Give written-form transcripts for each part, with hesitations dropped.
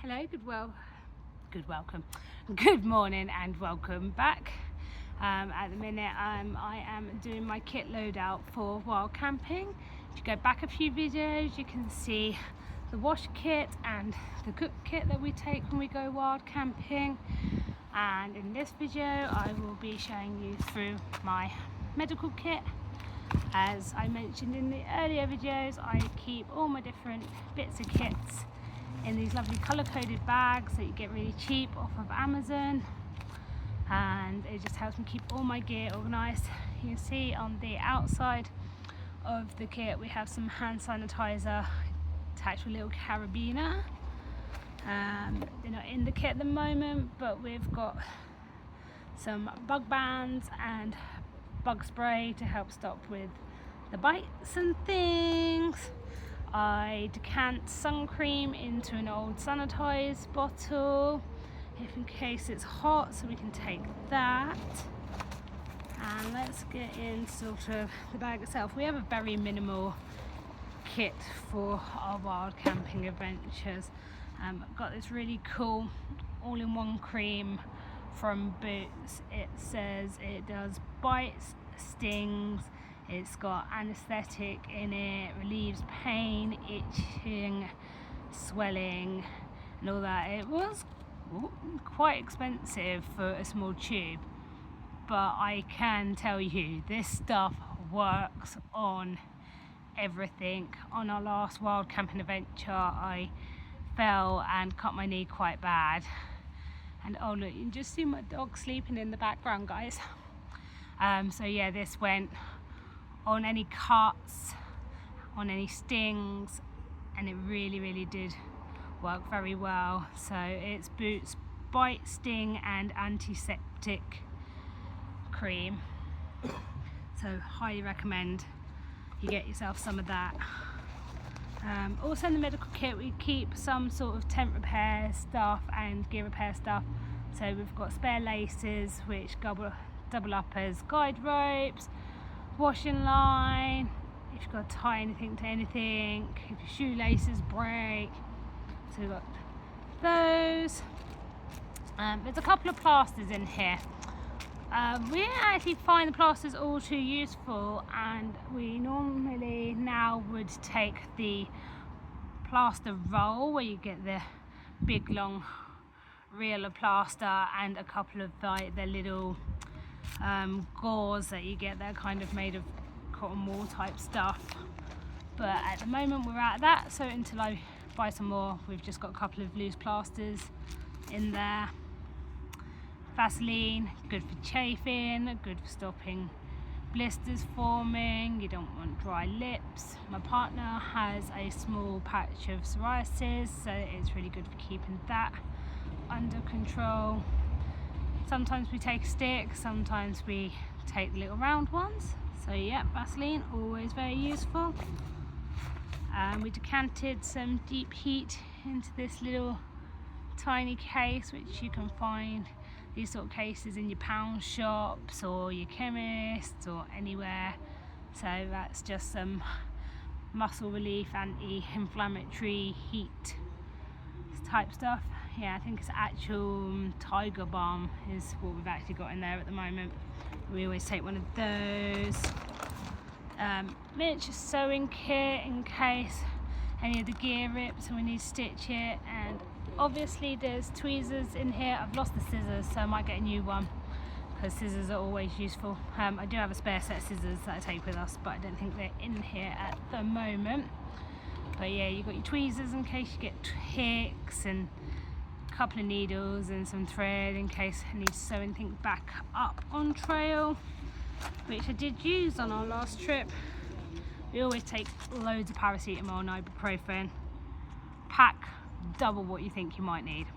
Hello, good morning and welcome back. At the minute I am doing my kit loadout for wild camping. If you go back a few videos you can see the wash kit and the cook kit that we take when we go wild camping, and in this video I will be showing you through my medical kit. As I mentioned in the earlier videos, I keep all my different bits of kits in these lovely colour-coded bags that you get really cheap off of Amazon, and it just helps me keep all my gear organised. You can see on the outside of the kit we have some hand sanitizer attached with a little carabiner. They're not in the kit at the moment, but we've got some bug bands and bug spray to help stop with the bites and things. I decant sun cream into an old sanitized bottle if in case it's hot, so we can take that. And let's get in sort of the bag itself. We have a very minimal kit for our wild camping adventures. I've got this really cool all-in-one cream from Boots. It says it does bites, stings, it's got anaesthetic in it, relieves pain, itching, swelling and all that. It was quite expensive for a small tube, but I can tell you this stuff works on everything. On our last wild camping adventure I fell and cut my knee quite bad, and oh look, you can just see my dog sleeping in the background, guys. So yeah, this went on any cuts, on any stings, and it really did work very well. So it's Boots bite, sting and antiseptic cream, so highly recommend you get yourself some of that. Also in the medical kit we keep some sort of tent repair stuff and gear repair stuff. So we've got spare laces which double up as guide ropes, washing line, if you've got to tie anything to anything, if your shoelaces break. So we've got those. There's a couple of plasters in here. We didn't actually find the plasters all too useful, and we normally now would take the plaster roll where you get the big long reel of plaster and a couple of the little gauze that you get. They're kind of made of cotton wool type stuff, but at the moment we're out of that, so until I buy some more we've just got a couple of loose plasters in there. Vaseline, good for chafing, good for stopping blisters forming. You don't want dry lips. My partner has a small patch of psoriasis, so it's really good for keeping that under control. Sometimes we take a stick, sometimes we take the little round ones. So yeah, Vaseline, always very useful. We decanted some deep heat into this little tiny case, which you can find these sort of cases in your pound shops or your chemists or anywhere. So that's just some muscle relief, anti-inflammatory heat type stuff. Yeah, I think it's actual Tiger Balm is what we've actually got in there at the moment. We always take one of those. Miniature sewing kit in case any of the gear rips and we need to stitch it, and obviously there's tweezers in here. I've lost the scissors, so I might get a new one because scissors are always useful. I do have a spare set of scissors that I take with us, but I don't think they're in here at the moment. But yeah, you've got your tweezers in case you get hicks, and a couple of needles and some thread in case I need to sew anything back up on trail, which I did use on our last trip. We always take loads of paracetamol and ibuprofen. Pack double what you think you might need.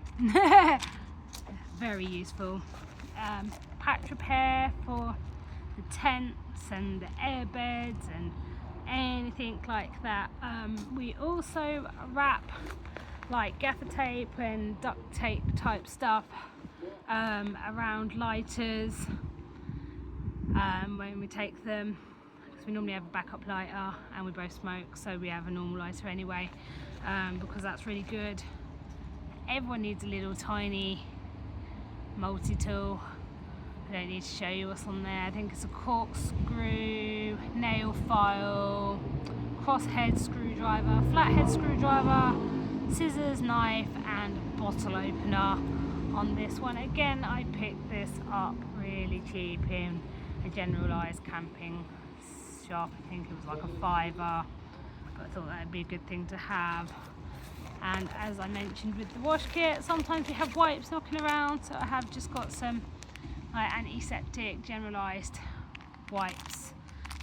Very useful. Patch repair for the tents and the airbeds and anything like that. We also wrap like gaffer tape and duct tape type stuff around lighters when we take them, because we normally have a backup lighter and we both smoke, so we have a normal lighter anyway, because that's really good Everyone needs a little tiny multi-tool. I don't need to show you what's on there. I think it's a corkscrew, nail file, crosshead screwdriver, flathead screwdriver, scissors, knife and bottle opener on this one. Again, I picked this up really cheap in a generalised camping shop. I think it was like a £5, but I thought that would be a good thing to have. And as I mentioned with the wash kit, sometimes you have wipes knocking around, so I have just got some antiseptic generalised wipes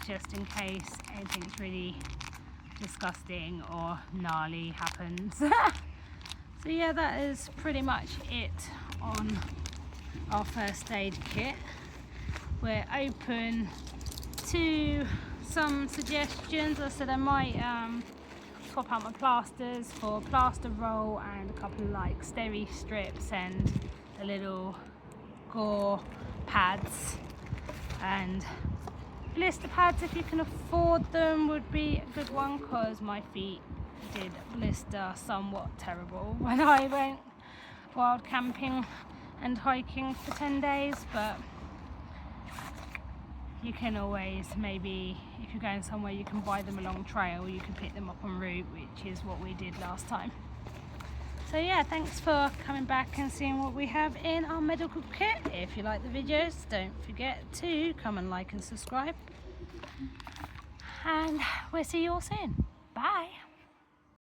just in case anything's really disgusting or gnarly happens. So yeah, that is pretty much it on our first aid kit. We're open to some suggestions. I said I might swap out my plasters for plaster roll and a couple of like steri strips and the little gore pads, and blister pads if you can afford them would be a good one, because my feet did blister somewhat terrible when I went wild camping and hiking for 10 days. But you can always, maybe if you're going somewhere you can buy them along trail, you can pick them up en route, which is what we did last time. So yeah, thanks for coming back and seeing what we have in our medical kit. If you like the videos, don't forget to come and like and subscribe, and we'll see you all soon. Bye.